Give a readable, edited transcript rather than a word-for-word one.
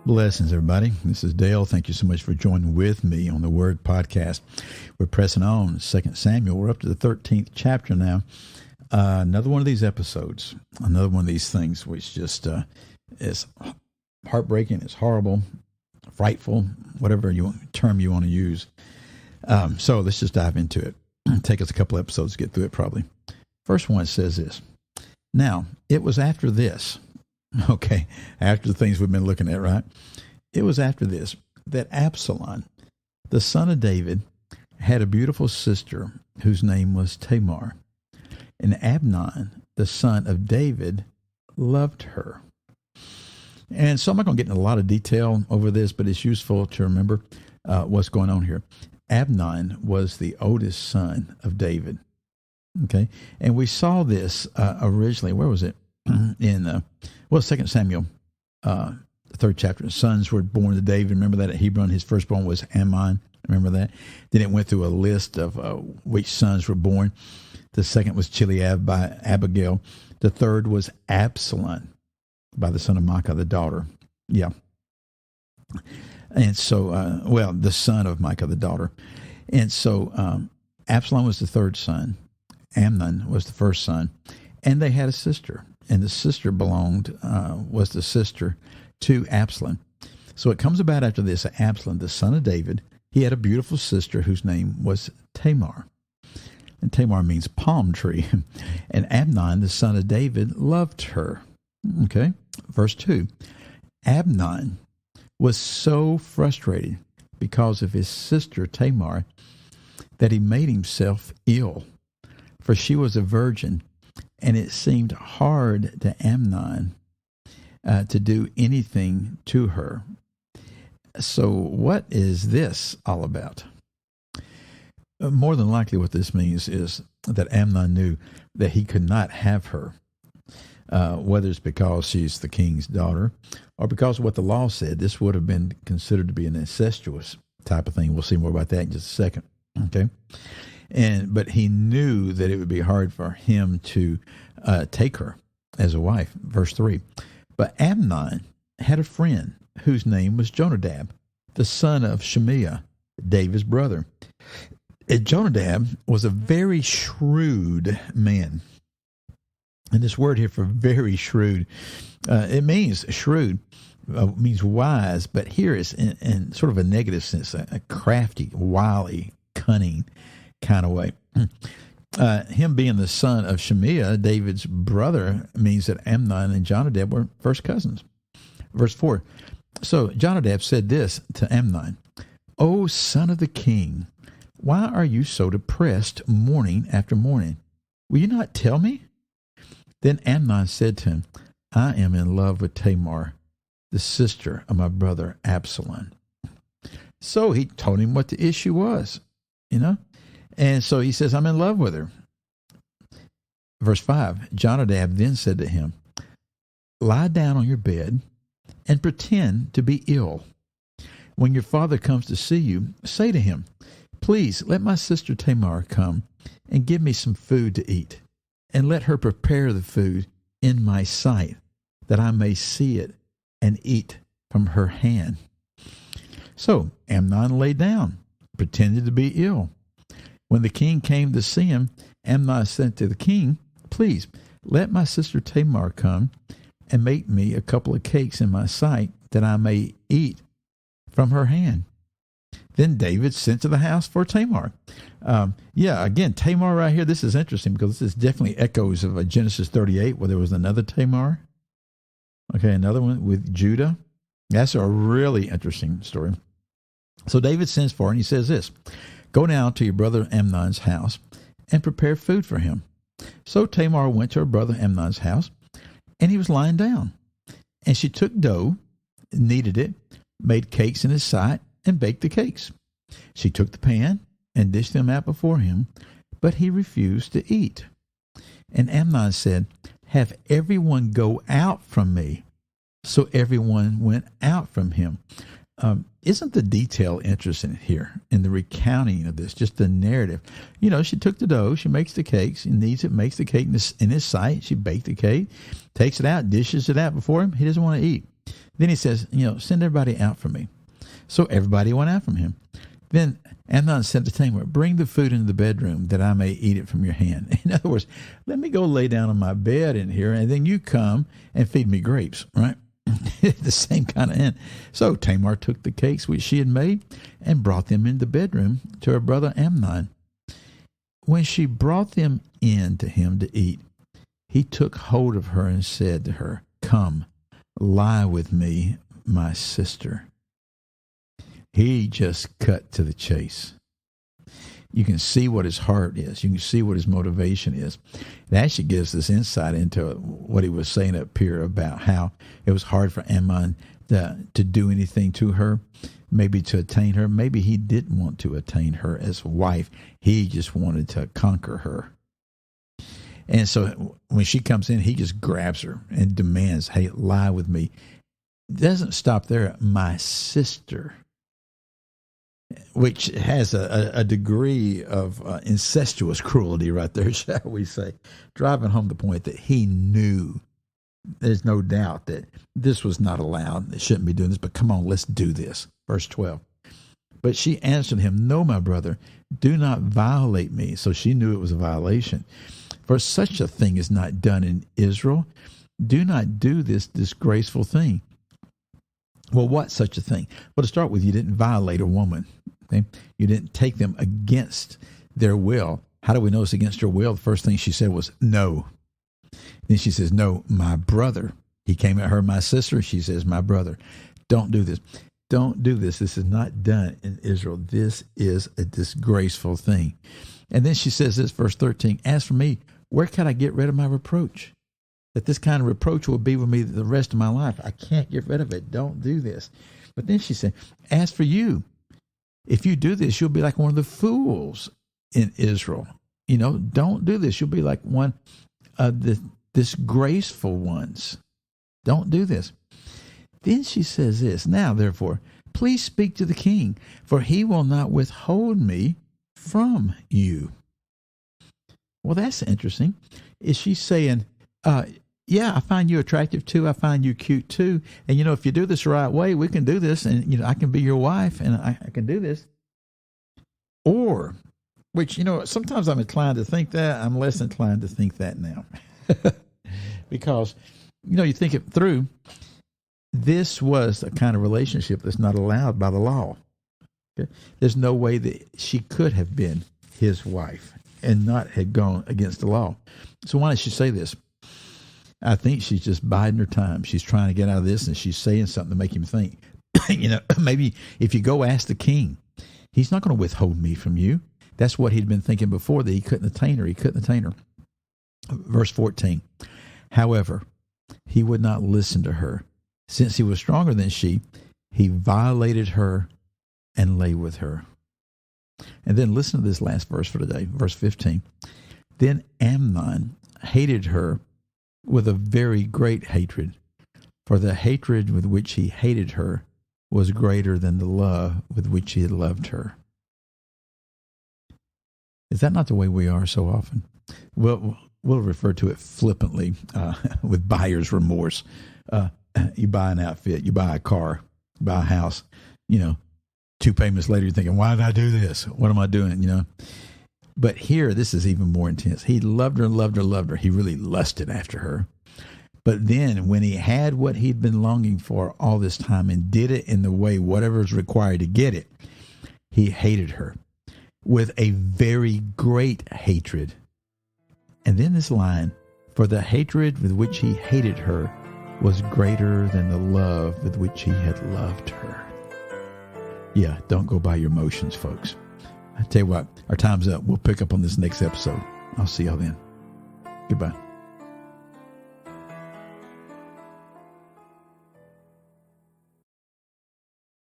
Blessings, everybody. This is Dale. Thank you so much for joining with me on the Word Podcast. We're pressing on 2 Samuel. We're up to the 13th chapter now. Another one of these episodes, another one of these things which just is heartbreaking, it's horrible, frightful, whatever term you want to use. So let's just dive into it. Take us a couple episodes to get through it probably. First one says this. Now, it was after this. Okay, after the things we've been looking at, right? It was after this that Absalom, the son of David, had a beautiful sister whose name was Tamar. And Amnon, the son of David, loved her. And so I'm not going to get into a lot of detail over this, but it's useful to remember what's going on here. Amnon was the oldest son of David. Okay, and we saw this originally. Where was it? In 2 Samuel, the third chapter. Sons were born to David. Remember that at Hebron, his firstborn was Amnon. Remember that? Then it went through a list of which sons were born. The second was Chileab by Abigail. The third was Absalom by the son of Micah, the daughter. Yeah. And so, the son of Micah, the daughter. And so Absalom was the third son. Amnon was the first son. And they had a sister. And the sister was the sister to Absalom. So it comes about after this, Absalom, the son of David, he had a beautiful sister whose name was Tamar. And Tamar means palm tree. And Amnon, the son of David, loved her. Okay, verse 2. Amnon was so frustrated because of his sister Tamar that he made himself ill, for she was a virgin. And it seemed hard to Amnon to do anything to her. So what is this all about? More than likely what this means is that Amnon knew that he could not have her, whether it's because she's the king's daughter or because of what the law said. This would have been considered to be an incestuous type of thing. We'll see more about that in just a second. Okay. But he knew that it would be hard for him to take her as a wife. Verse 3. But Amnon had a friend whose name was Jonadab, the son of Shimea, David's brother. And Jonadab was a very shrewd man. And this word here for very shrewd, it means shrewd, means wise, but here it's in sort of a negative sense, a crafty, wily, cunning kind of way. Him being the son of Shimea, David's brother, means that Amnon and Jonadab were first cousins. Verse 4. So Jonadab said this to Amnon, "O son of the king, why are you so depressed morning after morning? Will you not tell me?" Then Amnon said to him, "I am in love with Tamar, the sister of my brother Absalom." So he told him what the issue was, And so he says, "I'm in love with her." Verse 5, Jonadab then said to him, "Lie down on your bed and pretend to be ill. When your father comes to see you, say to him, 'Please let my sister Tamar come and give me some food to eat, and let her prepare the food in my sight, that I may see it and eat from her hand.'" So Amnon lay down, pretended to be ill. When the king came to see him, Amnon said to the king, "Please, let my sister Tamar come and make me a couple of cakes in my sight, that I may eat from her hand." Then David sent to the house for Tamar. Again, Tamar right here, this is interesting because this is definitely echoes of Genesis 38, where there was another Tamar. Okay, another one with Judah. That's a really interesting story. So David sends for her, and he says this, "Go now to your brother Amnon's house and prepare food for him." So Tamar went to her brother Amnon's house, and he was lying down. And she took dough, kneaded it, made cakes in his sight, and baked the cakes. She took the pan and dished them out before him, but he refused to eat. And Amnon said, "Have everyone go out from me." So everyone went out from him. Isn't the detail interesting here in the recounting of this, just the narrative? She took the dough, she makes the cakes, she kneads it, makes the cake in his sight, she baked the cake, takes it out, dishes it out before him. He doesn't want to eat. Then he says, send everybody out from me. So everybody went out from him. Then Amnon said to Tamar, bring the food into the bedroom that I may eat it from your hand. In other words, let me go lay down on my bed in here, and then you come and feed me grapes, right? The same kind of end. So Tamar took the cakes which she had made and brought them into the bedroom to her brother Amnon. When she brought them in to him to eat, he took hold of her and said to her, come, lie with me, my sister. He just cut to the chase. You can see what his heart is. You can see what his motivation is. It actually gives us insight into what he was saying up here about how it was hard for Amnon to do anything to her, maybe to attain her. Maybe he didn't want to attain her as a wife. He just wanted to conquer her. And so when she comes in, he just grabs her and demands, hey, lie with me. It doesn't stop there. My sister, which has a degree of incestuous cruelty right there, shall we say, driving home the point that he knew, there's no doubt that this was not allowed. They shouldn't be doing this, but come on, let's do this. Verse 12. But she answered him, no, my brother, do not violate me. So she knew it was a violation. For such a thing is not done in Israel. Do not do this disgraceful thing. Well, what's such a thing? Well, to start with, you didn't violate a woman. Okay? You didn't take them against their will. How do we know it's against her will? The first thing she said was no. Then she says, no, my brother. He came at her, my sister. She says, my brother. Don't do this. Don't do this. This is not done in Israel. This is a disgraceful thing. And then she says this, verse 13, as for me, where can I get rid of my reproach? That this kind of reproach will be with me the rest of my life. I can't get rid of it. Don't do this. But then she said, as for you, if you do this, you'll be like one of the fools in Israel. Don't do this. You'll be like one of the disgraceful ones. Don't do this. Then she says this, now, therefore, please speak to the king, for he will not withhold me from you. Well, that's interesting. Is she saying, yeah, I find you attractive too. I find you cute too. And, if you do this the right way, we can do this. And, I can be your wife and I can do this. Or, which, sometimes I'm inclined to think that. I'm less inclined to think that now. Because, you think it through. This was a kind of relationship that's not allowed by the law. Okay? There's no way that she could have been his wife and not had gone against the law. So why does she say this? I think she's just biding her time. She's trying to get out of this, and she's saying something to make him think. Maybe if you go ask the king, he's not going to withhold me from you. That's what he'd been thinking before, that he couldn't attain her. Verse 14. However, he would not listen to her. Since he was stronger than she, he violated her and lay with her. And then listen to this last verse for today, verse 15. Then Amnon hated her with a very great hatred, for the hatred with which he hated her was greater than the love with which he had loved her. Is that not the way we are so often? We'll refer to it flippantly with buyer's remorse. You buy an outfit, you buy a car, you buy a house, 2 payments later, you're thinking, why did I do this? What am I doing? But here, this is even more intense. He loved her, loved her, loved her. He really lusted after her. But then when he had what he'd been longing for all this time and did it in the way whatever is required to get it, he hated her with a very great hatred. And then this line, for the hatred with which he hated her was greater than the love with which he had loved her. Yeah, don't go by your emotions, folks. I tell you what, our time's up. We'll pick up on this next episode. I'll see y'all then. Goodbye.